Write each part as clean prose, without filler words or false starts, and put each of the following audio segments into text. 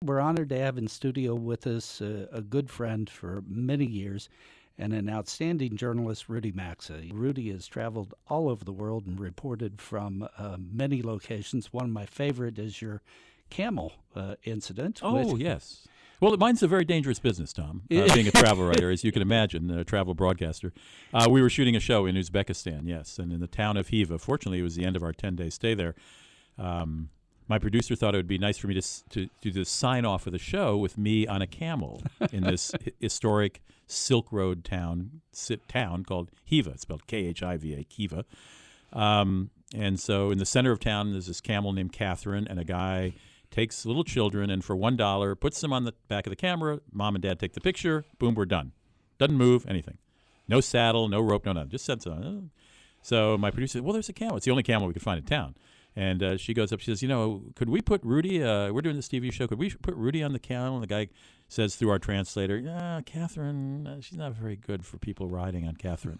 We're honored to have in studio with us a good friend for many years and an outstanding journalist, Rudy Maxa. Rudy has traveled all over the world and reported from many locations. One of my favorite is your Camel incident. Oh, yes. Well, mine's a very dangerous business, Tom, being a travel writer, as you can imagine, a travel broadcaster. We were shooting a show in Uzbekistan, yes, and in the town of Hiva. Fortunately, it was the end of our 10-day stay there. My producer thought it would be nice for me to do the sign-off of the show with me on a camel in this historic Silk Road town called Hiva. It's spelled Khiva, Kiva. And so in the center of town, there's this camel named Catherine, and a guy takes little children and for $1 puts them on the back of the camera. Mom and Dad take the picture. Boom, we're done. Doesn't move, anything. No saddle, no rope, no nothing. Just sets on. So my producer said, well, there's a camel. It's the only camel we could find in town. And she goes up, she says, could we put Rudy, we're doing this TV show, could we put Rudy on the camel? And the guy says through our translator, Catherine, she's not very good for people riding on Catherine.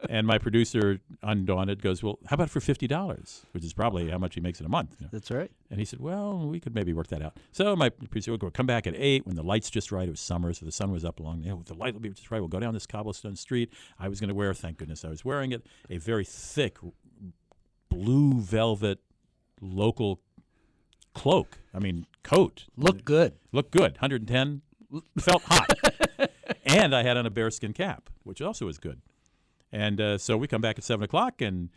And my producer, undaunted, goes, well, how about for $50, which is probably how much he makes in a month. That's right. And he said, well, we could maybe work that out. So my producer would come back at 8 when the light's just right. It was summer, so the sun was up along. The light will be just right. We'll go down this cobblestone street. I was going to wear, thank goodness I was wearing it, a very thick blue velvet local cloak. Coat. Looked good. 110. Felt hot. And I had on a bearskin cap, which also was good. And so we come back at 7 o'clock, and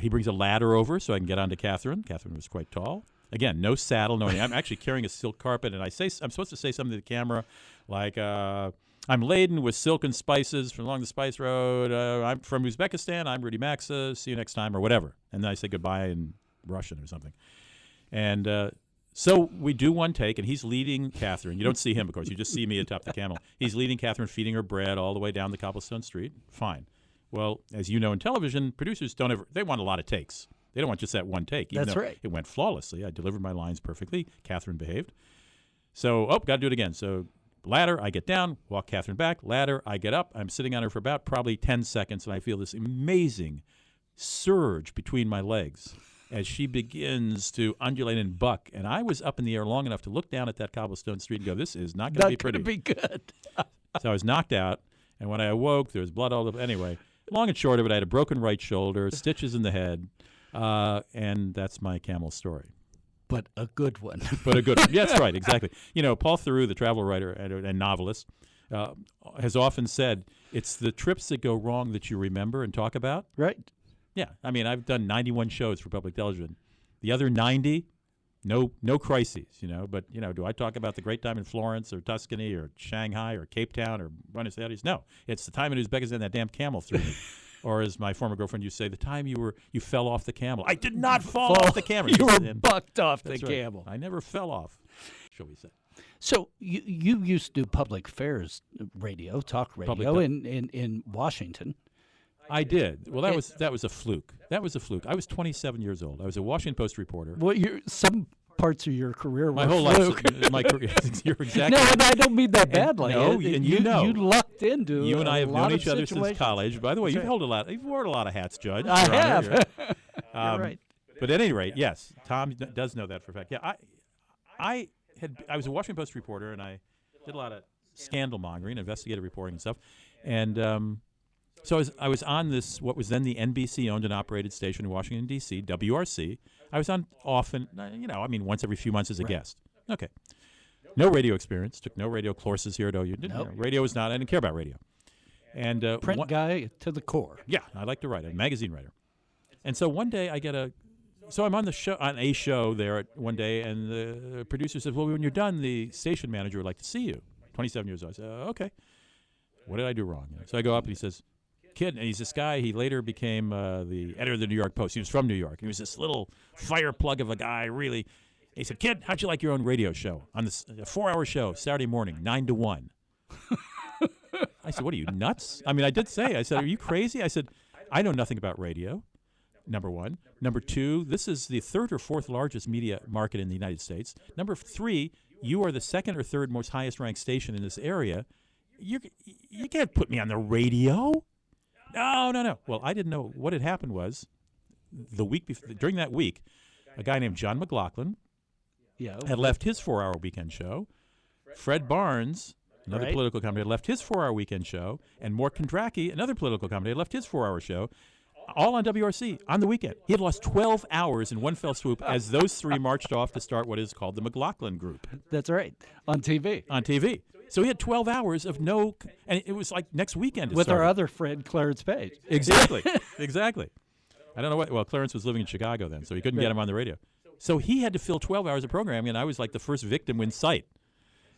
he brings a ladder over so I can get onto Catherine. Catherine was quite tall. Again, no saddle, no anything. I'm actually carrying a silk carpet, and I'm supposed to say something to the camera like, I'm laden with silk and spices from along the spice road. I'm from Uzbekistan. I'm Rudy Maxa. See you next time, or whatever. And then I say goodbye in Russian or something. And so we do one take, and he's leading Catherine. You don't see him, of course. You just see me atop the camel. He's leading Catherine, feeding her bread all the way down the cobblestone street. Fine. Well, as you know in television, producers they want a lot of takes. They don't want just that one take. That's right. It went flawlessly. I delivered my lines perfectly. Catherine behaved. So, got to do it again. So ladder, I get down, walk Catherine back. Ladder, I get up. I'm sitting on her for about probably 10 seconds, and I feel this amazing surge between my legs as she begins to undulate and buck. And I was up in the air long enough to look down at that cobblestone street and go, this is not going to be pretty. Not going to be good. So I was knocked out, and when I awoke, there was blood all over. Anyway, long and short of it, I had a broken right shoulder, stitches in the head, and that's my camel story. But a good one. But a good one. Yeah, that's right, exactly. Paul Theroux, the travel writer and novelist, has often said, it's the trips that go wrong that you remember and talk about. Right. Yeah, I've done 91 shows for public television. The other 90, no crises, But, do I talk about the great time in Florence or Tuscany or Shanghai or Cape Town or Buenos Aires? No, it's the time in Uzbekistan that damn camel threw me. Or as my former girlfriend used to say, the time you fell off the camel. I did not fall off the camel. You were bucked off the camel. I never fell off, shall we say. So you used to do public affairs radio, talk radio in Washington. I did. Well, that was a fluke. That was a fluke. I was 27 years old. I was a Washington Post reporter. Well, some parts of your career my were whole fluke. life. My career. You're exactly. No, and I don't mean that badly. No, and you know, you lucked into. You and I have known each other situations. since college. By the way, That's you've worn a lot of hats, Judge. I have. You're right. But at any rate, yes, Tom does know that for a fact. Yeah, I was a Washington Post reporter, and I did a lot of scandal mongering, investigative reporting and stuff, and. So I was on this, what was then the NBC-owned and operated station in Washington, D.C., WRC. I was on often, once every few months as a guest. Okay. No radio experience. Took no radio courses here at OU. Radio was not, I didn't care about radio. And print guy to the core. Yeah, I like to write. I'm a magazine writer. And so one day I'm on a show there one day, and the producer says, well, when you're done, the station manager would like to see you. 27 years old. I said, okay. What did I do wrong? So I go up, and he says, kid, and he's this guy. He later became the editor of the New York Post. He was from New York. He was this little fire plug of a guy, really. He said, kid, how'd you like your own radio show? On this 4-hour show, Saturday morning, 9 to 1. I said, what are you, nuts? I did say, I said, are you crazy? I said, I know nothing about radio, number one. Number two, this is the third or fourth largest media market in the United States. Number three, you are the second or third most highest ranked station in this area. You can't put me on the radio. No. Well, I didn't know. What had happened was, the week before, during that week, a guy named John McLaughlin Yeah. had left his 4-hour weekend show. Fred Barnes, another Right. political commentator, had left his 4-hour weekend show. And Mort Kondracki, another political commentator, had left his 4-hour show. All on WRC on the weekend. He had lost 12 hours in one fell swoop as those three marched off to start what is called the McLaughlin Group That's right. On TV. on TV. So he had 12 hours of no, and it was like next weekend. With our other friend, Clarence Page. Exactly. Exactly. I don't know what. Well, Clarence was living in Chicago then, so he couldn't get him on the radio. So he had to fill 12 hours of programming, and I was like the first victim in sight.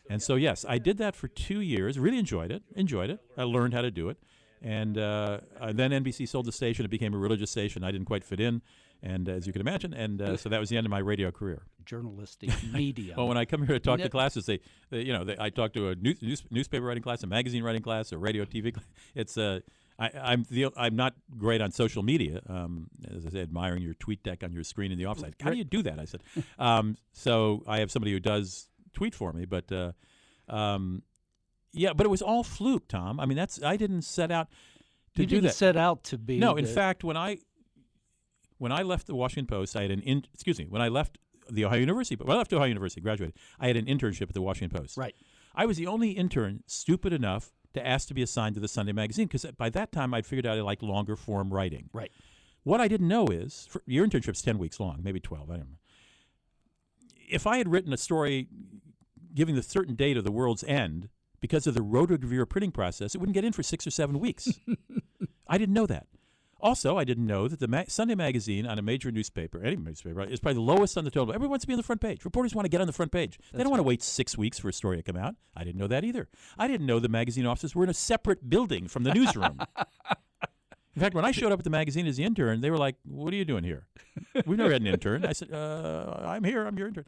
And so, yes, I did that for 2 years. Really enjoyed it. I learned how to do it. And then NBC sold the station. It became a religious station. I didn't quite fit in, and as you can imagine. And so that was the end of my radio career. Journalistic medium. Well, when I come here to talk to classes, I talk to a newspaper writing class, a magazine writing class, a radio TV class. It's I'm not great on social media. As I said, admiring your tweet deck on your screen in the office. How do you do that? I said. So I have somebody who does tweet for me, but. Yeah, but it was all fluke, Tom. I mean, I didn't set out to you do didn't that. set out to be. No, in fact, when I left the Washington Post, I had when I left the Ohio University, but when I left Ohio University, graduated, I had an internship at the Washington Post. Right. I was the only intern stupid enough to ask to be assigned to the Sunday magazine because by that time I'd figured out I liked longer form writing. Right. What I didn't know is your internship's 10 weeks long, maybe 12. I don't know. If I had written a story giving the certain date of the world's end, because of the rotogravure printing process, it wouldn't get in for 6 or 7 weeks. I didn't know that. Also, I didn't know that the Sunday magazine on a major newspaper, any newspaper, is probably the lowest on the total. Everyone wants to be on the front page. Reporters want to get on the front page. They don't want to wait 6 weeks for a story to come out. I didn't know that either. I didn't know the magazine offices were in a separate building from the newsroom. In fact, when I showed up at the magazine as the intern, they were like, "What are you doing here? We've never had an intern." I said, "I'm here. I'm your intern."